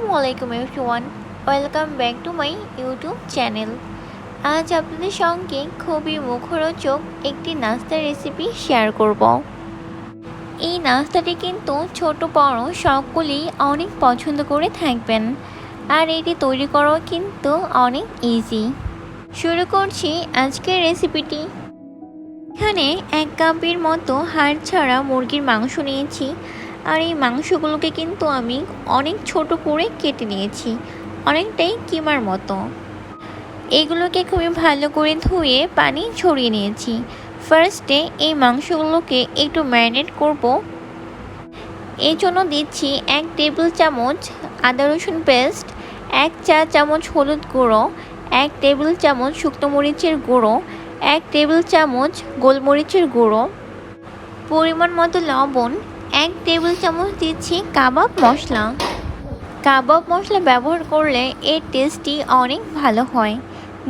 আসসালামু আলাইকুম everyone, welcome back to my YouTube channel. আজ আপনাদের সঙ্গে খুবই মুখরোচক একটি নাস্তার রেসিপি শেয়ার করব। এই নাস্তাটি কিন্তু ছোট বড় সকলেই অনেক পছন্দ করে থাকবেন, আর এটি তৈরি করাও কিন্তু অনেক ইজি। শুরু করছি আজকের রেসিপিটি। এখানে 1 কাপের মতো হাড় ছাড়া মুরগির মাংস নিয়েছি, আর এই মাংসগুলোকে কিন্তু আমি অনেক ছোট করে কেটে নিয়েছি, অনেকটাই কিমার মতো। এইগুলোকে খুবই ভালো করে ধুয়ে পানি ছড়িয়ে নিয়েছি। ফার্স্টে এই মাংসগুলোকে একটু ম্যারিনেট করব। এই জন্য দিচ্ছি 1 টেবিল চামচ আদা রসুন পেস্ট, 1 চা চামচ হলুদ গুঁড়ো, 1 টেবিল চামচ শুকনো মরিচের গুঁড়ো, 1 টেবিল চামচ গোলমরিচের গুঁড়ো, পরিমাণ মতো লবণ, 1 টেবিল চামচ দিচ্ছি কাবাব মশলা। কাবাব মশলা ব্যবহার করলে এর টেস্টটি অনেক ভালো হয়।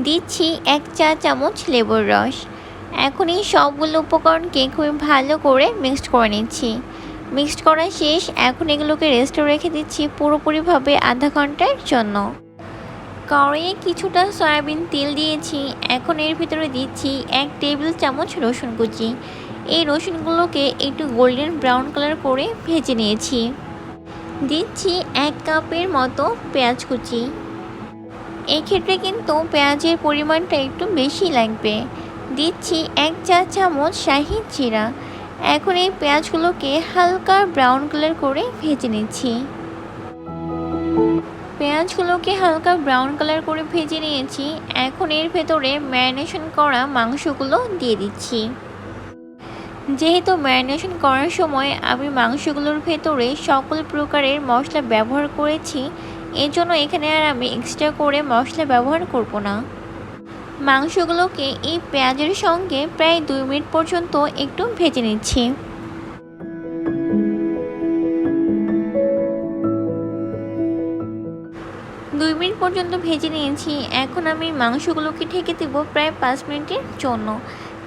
দিচ্ছি 1 চা চামচ লেবুর রস। এখন এই সবগুলো উপকরণকে খুবই ভালো করে মিক্সড করে নিচ্ছি। মিক্সড করা শেষ। এখন এগুলোকে রেস্টে রেখে দিচ্ছি পুরোপুরিভাবে আধা ঘন্টার জন্য। কড়াইয়ে কিছুটা সয়াবিন তেল দিয়েছি। এখন এর ভিতরে দিচ্ছি 1 টেবিল চামচ রসুন কুচি। এই রসুনগুলোকে একটু গোল্ডেন ব্রাউন কালার করে ভেজে নিয়েছি। দিচ্ছি 1 কাপের মতো পেঁয়াজ কুচি। এই ক্ষেত্রে কিন্তু পেঁয়াজের পরিমাণটা একটু বেশি লাগবে। দিচ্ছি 1 চা চামচ শাহি জিরা। এখন এই পেঁয়াজগুলোকে হালকা ব্রাউন কালার করে ভেজে নিচ্ছি। পেঁয়াজগুলোকে হালকা ব্রাউন কালার করে ভেজে নিয়েছি। এখন এর ভেতরে ম্যারিনেশন করা মাংসগুলো দিয়ে দিচ্ছি। যেহেতু ম্যারিনেশন করার সময় আমি মাংসগুলোর ভেতরে সকল প্রকারের মশলা ব্যবহার করেছি, এজন্য এখানে আর আমি এক্সট্রা করে মশলা ব্যবহার করব না। মাংসগুলোকে এই পেঁয়াজের সঙ্গে প্রায় 2 মিনিট পর্যন্ত একটু ভেজে নিচ্ছি। 2 মিনিট পর্যন্ত ভেজে নিয়েছি। এখন আমি মাংসগুলোকে ঢেকে দেব প্রায় 5 মিনিটের জন্য।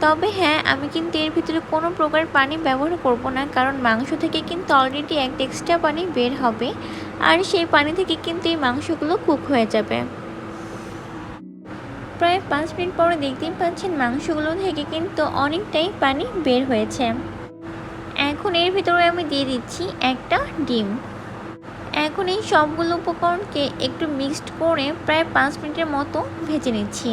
তবে হ্যাঁ, আমি কিন্তু এর ভিতরে কোনো প্রকার পানি ব্যবহার করব না, কারণ মাংস থেকে কিন্তু অলরেডি একটা এক্সট্রা পানি বের হবে, আর সেই পানি থেকে কিন্তু এই মাংসগুলো কুক হয়ে যাবে। প্রায় 5 মিনিট পরে দেখতেই পাচ্ছেন মাংসগুলো থেকে কিন্তু অনেকটাই পানি বের হয়েছে। এখন এর ভিতরে আমি দিয়ে দিচ্ছি একটা ডিম। এখন এই সবগুলো উপকরণকে একটু মিক্সড করে প্রায় 5 মিনিটের মতো ভেজে নিচ্ছি।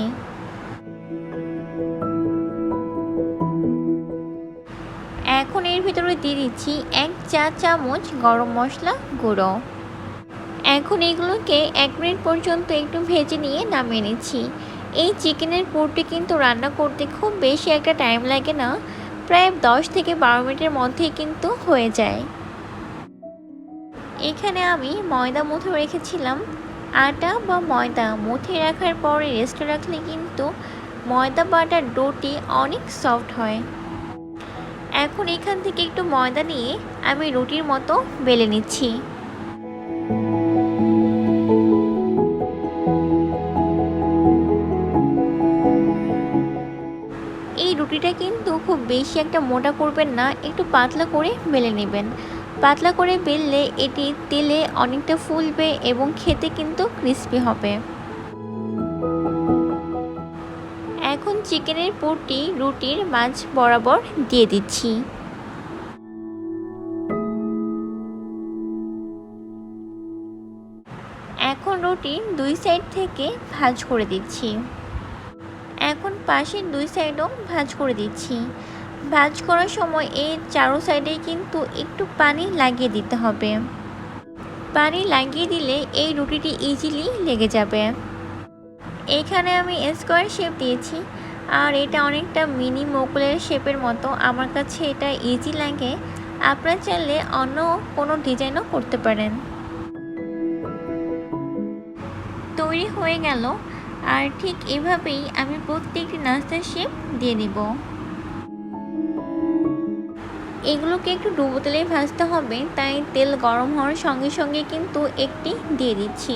এখন এর ভিতরে দিয়ে দিচ্ছি 1 চা চামচ গরম মশলা গুঁড়ো। এখন এগুলোকে 1 মিনিট পর্যন্ত একটু ভেজে নিয়ে নামিয়ে নিচ্ছি। এই চিকেনের পুরটি কিন্তু রান্না করতে খুব বেশি একটা টাইম লাগে না, প্রায় 10 থেকে 12 মিনিটের মধ্যেই কিন্তু হয়ে যায়। এখানে আমি ময়দা মুথে রেখেছিলাম। আটা বা ময়দা মুথে রাখার পরে রেস্টে রাখলে কিন্তু ময়দা বাটার ডোটি অনেক সফট হয়। এখন এখান থেকে একটু ময়দা নিয়ে আমি রুটির মতো বেলে নিচ্ছি। এই রুটিটা কিন্তু খুব বেশি একটা মোটা করবেন না, একটু পাতলা করে বেলে নেবেন। পাতলা করে বেললে এটি তেলে অনেকটা ফুলবে এবং খেতে কিন্তু ক্রিস্পি হবে। এখন চিকেনের পুরটি রুটির মাঝ বরাবর দিয়ে দিচ্ছি। এখন রুটির 2 সাইড থেকে ভাঁজ করে দিচ্ছি। এখন পাশের 2 সাইডও ভাঁজ করে দিচ্ছি। ভাঁজ করার সময় এই চারো সাইডে কিন্তু একটু পানি লাগিয়ে দিতে হবে। পানি লাগিয়ে দিলে এই রুটিটি ইজিলি লেগে যাবে। এখানে আমি স্কোয়ার শেপ দিয়েছি, আর এটা অনেকটা মিনি মোগলের শেপের মতো। আমার কাছে এটা ইজি লাগে। আপনারা চাইলে অন্য কোনো ডিজাইনও করতে পারেন। তৈরি হয়ে গেল, আর ঠিক এভাবেই আমি প্রত্যেকটি নাস্তার শেপ দিয়ে নিব। এগুলোকে একটু ডুবো তেলে ভাজতে হবে, তাই তেল গরম হওয়ার সঙ্গে সঙ্গে কিন্তু একটি দিয়ে দিচ্ছি।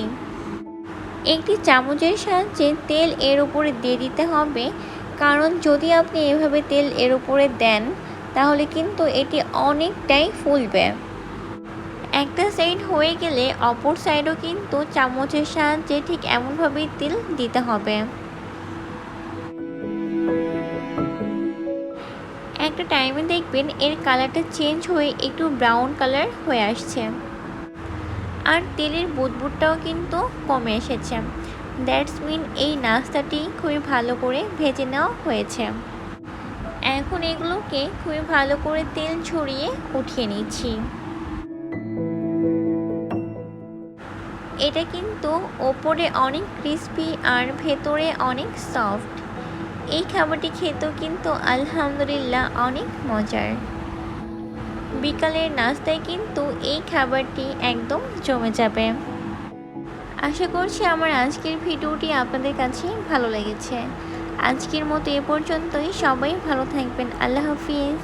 একটি চামচের সাহায্যে তেল এর উপরে দিয়ে দিতে হবে, কারণ যদি আপনি এভাবে তেল এর উপরে দেন তাহলে কিন্তু এটি অনেকটাই ফুলবে। একটা সাইড হয়ে গেলে অপর সাইডও কিন্তু চামচের সাহায্যে ঠিক এমনভাবেই তেল দিতে হবে। একটা টাইমে দেখবেন এর কালারটা চেঞ্জ হয়ে একটু ব্রাউন কালার হয়ে আসছে, আর তেলের বুদবুদটাও কিন্তু কমে এসেছে। দ্যাটস মিন এই নাস্তাটি খুবই ভালো করে ভেজে নেওয়া হয়েছে। এখন এগুলোকে খুবই ভালো করে তেল ছড়িয়ে উঠিয়ে নিচ্ছি। এটা কিন্তু ওপরে অনেক ক্রিস্পি আর ভেতরে অনেক সফট। এই খাবারটি খেতেও কিন্তু আলহামদুলিল্লাহ অনেক মজার। বিকালের নাস্তায় কিন্তু এই খাবারটি একদম জমে যাবে। আশা করছি আমার আজকের ভিডিওটি আপনাদের কাছে ভালো লেগেছে। আজকের মতো এ পর্যন্তই। সবাই ভালো থাকবেন। আল্লাহ হাফিজ।